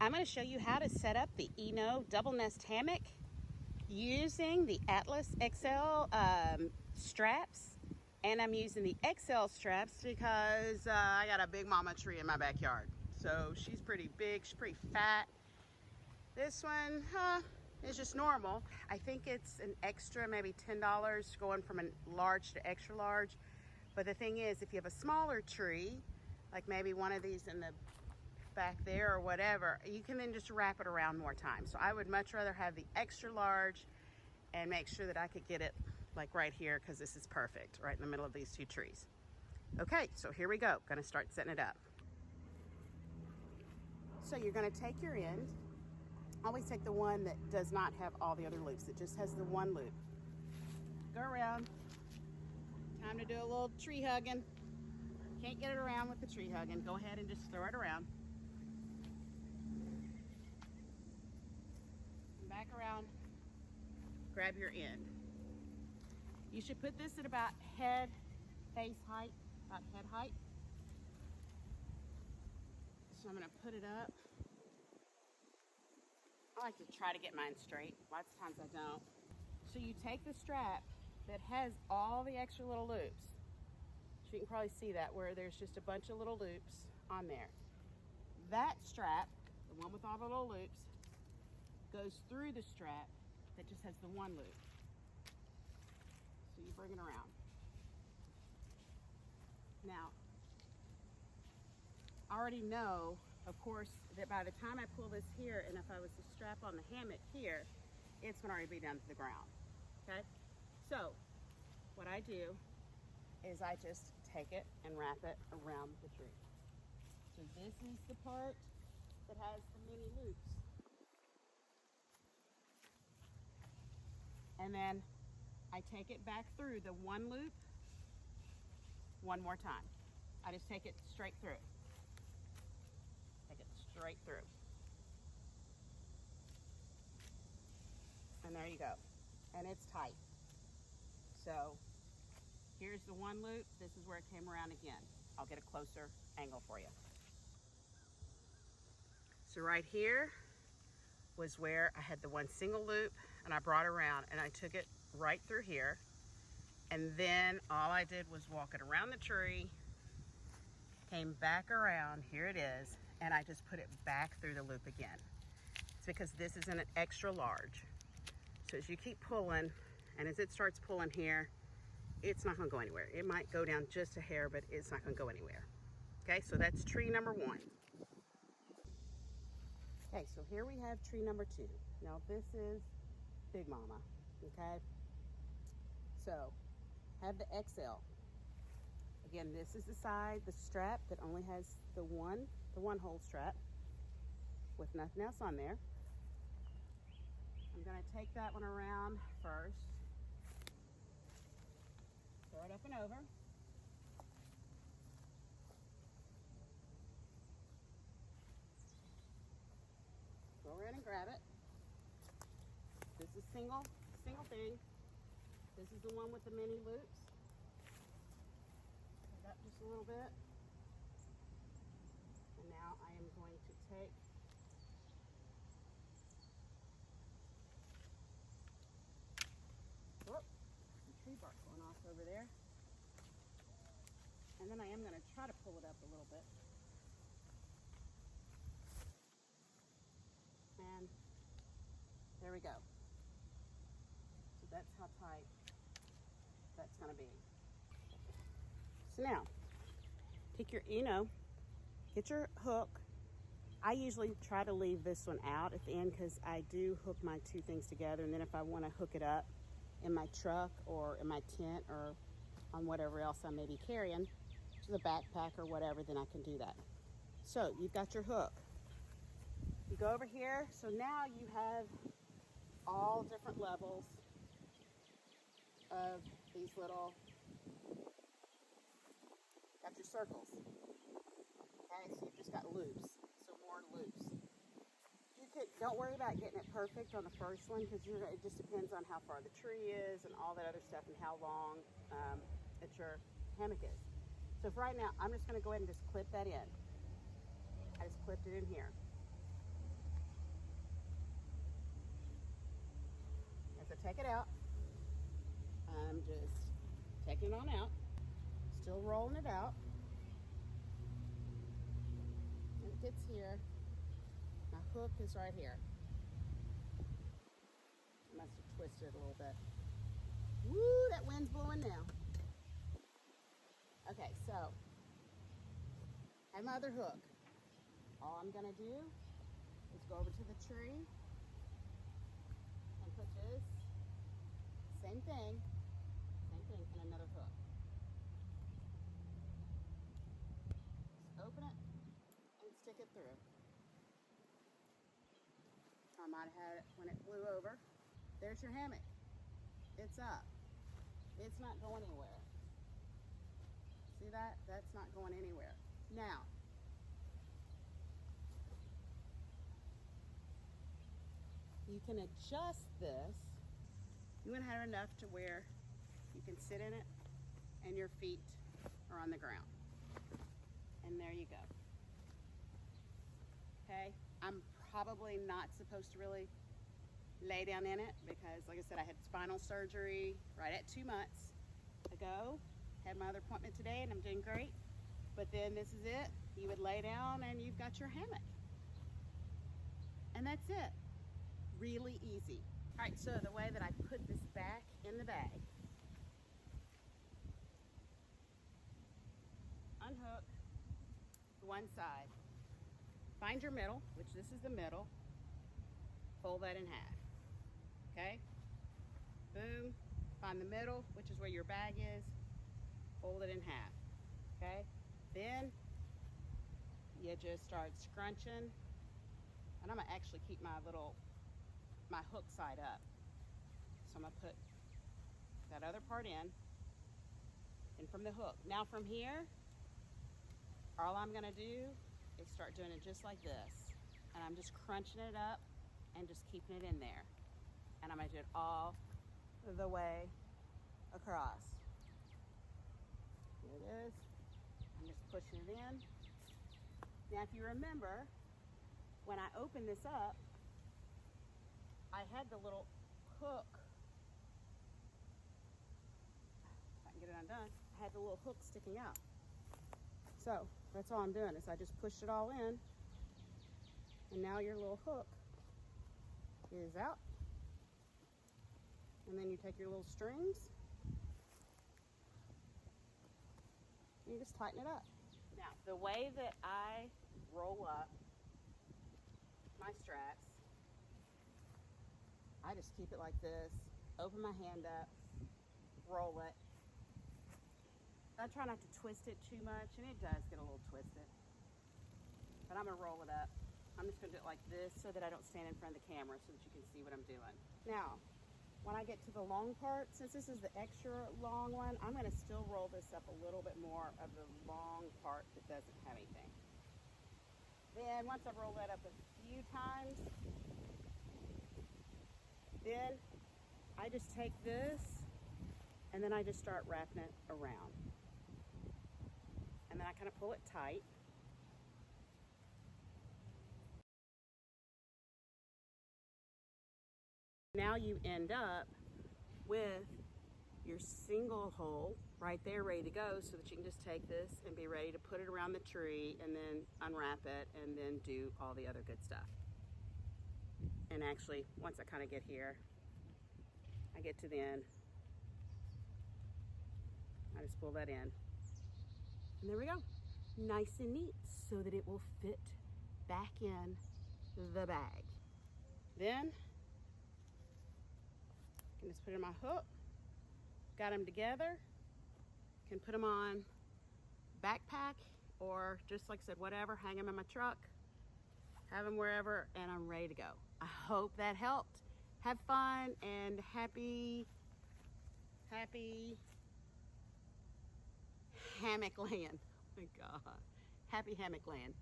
I'm going to show you how to set up the Eno DoubleNest Hammock using the Atlas XL straps. And I'm using the XL straps because I got a big mama tree in my backyard. So she's pretty big, she's pretty fat. This one is just normal. I think it's an extra, maybe $10 going from a large to extra large. But the thing is, if you have a smaller tree, like maybe one of these in the back there or whatever, you can then just wrap it around more times. So I would much rather have the extra large and make sure that I could get it like right here, because this is perfect, right in the middle of these two trees. Okay, so here we go. Gonna start setting it up. So you're gonna take your end. Always take the one that does not have all the other loops. It just has the one loop. Go around. Time to do a little tree hugging. Can't get it around with the tree hugging. Go ahead and just throw it around. And back around. Grab your end. You should put this at about face height, about head height. So I'm gonna put it up. I like to try to get mine straight. Lots of times I don't. So you take the strap that has all the extra little loops. So you can probably see that, where there's just a bunch of little loops on there. That strap, the one with all the little loops, goes through the strap that just has the one loop. So you bring it around. Now, I already know, of course, that by the time I pull this here, and if I was to strap on the hammock here, it's gonna already be down to the ground, okay? So, what I do is I just take it and wrap it around the tree. So this is the part that has the mini loops. And then I take it back through the one loop one more time. I just take it straight through. Take it straight through. And there you go. And it's tight. So here's the one loop. This is where it came around again. I'll get a closer angle for you. So right here was where I had the one single loop, and I brought it around and I took it right through here. And then all I did was walk it around the tree, came back around, here it is, and I just put it back through the loop again. It's because this is an extra large. So as you keep pulling, and as it starts pulling here, it's not gonna go anywhere. It might go down just a hair, but it's not gonna go anywhere. Okay, so that's tree number one. Okay, so here we have tree number two. Now this is Big Mama, okay? So, have the XL. Again, this is the side, the strap that only has the one hole strap with nothing else on there. I'm gonna take that one around first. Throw it up and over. Go around and grab it. This is single thing. This is the one with the mini loops. Put it up just a little bit. And now I am going to take some tree bark going off over there. And then I am going to try to pull it up a little bit. And there we go. So that's how tight that's going to be. So now, take your Eno, get your hook. I usually try to leave this one out at the end because I do hook my two things together, and then if I want to hook it up in my truck or in my tent or on whatever else I may be carrying, to the backpack or whatever, then I can do that. So you've got your hook. You go over here, so now you have all different levels of these little, got your circles. Okay, so you've just got loops, so more loops. Don't worry about getting it perfect on the first one, because it just depends on how far the tree is and all that other stuff and how long that your hammock is. So for right now, I'm just gonna go ahead and just clip that in. I just clipped it in here. take it out. I'm just taking it on out, still rolling it out. When it gets here, my hook is right here. I must have twisted it a little bit. Woo, that wind's blowing now. Okay, so I have my other hook. All I'm gonna do is go over to the tree and put this same thing in another hook. Just open it and stick it through. I might have had it when it flew over. There's your hammock. It's up. It's not going anywhere. See that? That's not going anywhere. Now, you can adjust this. You want to have enough to where you can sit in it and your feet are on the ground. And there you go. Okay, I'm probably not supposed to really lay down in it because, like I said, I had spinal surgery right at 2 months ago. Had my other appointment today and I'm doing great. But then this is it. You would lay down and you've got your hammock. And that's it. Really easy. All right, so the way that I put this back in the bag. Unhook one side. Find your middle, which this is the middle. Fold that in half. Okay? Boom. Find the middle, which is where your bag is. Fold it in half. Okay? Then you just start scrunching. And I'm gonna actually keep my hook side up. So I'm gonna put that other part in and from the hook. Now from here, all I'm gonna do is start doing it just like this. And I'm just crunching it up and just keeping it in there. And I'm gonna do it all the way across. Here it is. I'm just pushing it in. Now if you remember, when I opened this up, I had the little hook. If I can get it undone, I had the little hook sticking out. So that's all I'm doing is I just pushed it all in, and now your little hook is out. And then you take your little strings and you just tighten it up. Now, the way that I roll up my straps, I just keep it like this, open my hand up, roll it. I try not to twist it too much, and it does get a little twisted. But I'm gonna roll it up. I'm just gonna do it like this so that I don't stand in front of the camera so that you can see what I'm doing. Now, when I get to the long part, since this is the extra long one, I'm gonna still roll this up a little bit more of the long part that doesn't have anything. Then once I've rolled that up a few times, then I just take this and then I just start wrapping it around. And then I kind of pull it tight. Now you end up with your single hole right there ready to go so that you can just take this and be ready to put it around the tree and then unwrap it and then do all the other good stuff. And actually, once I kind of get here, I get to the end, I just pull that in. And there we go. Nice and neat so that it will fit back in the bag. Then, I can just put it in my hook. Got them together. Can put them on backpack or just like I said, whatever, hang them in my truck, have them wherever, and I'm ready to go. I hope that helped. Have fun and happy hammock land. Oh my God. Happy hammock land.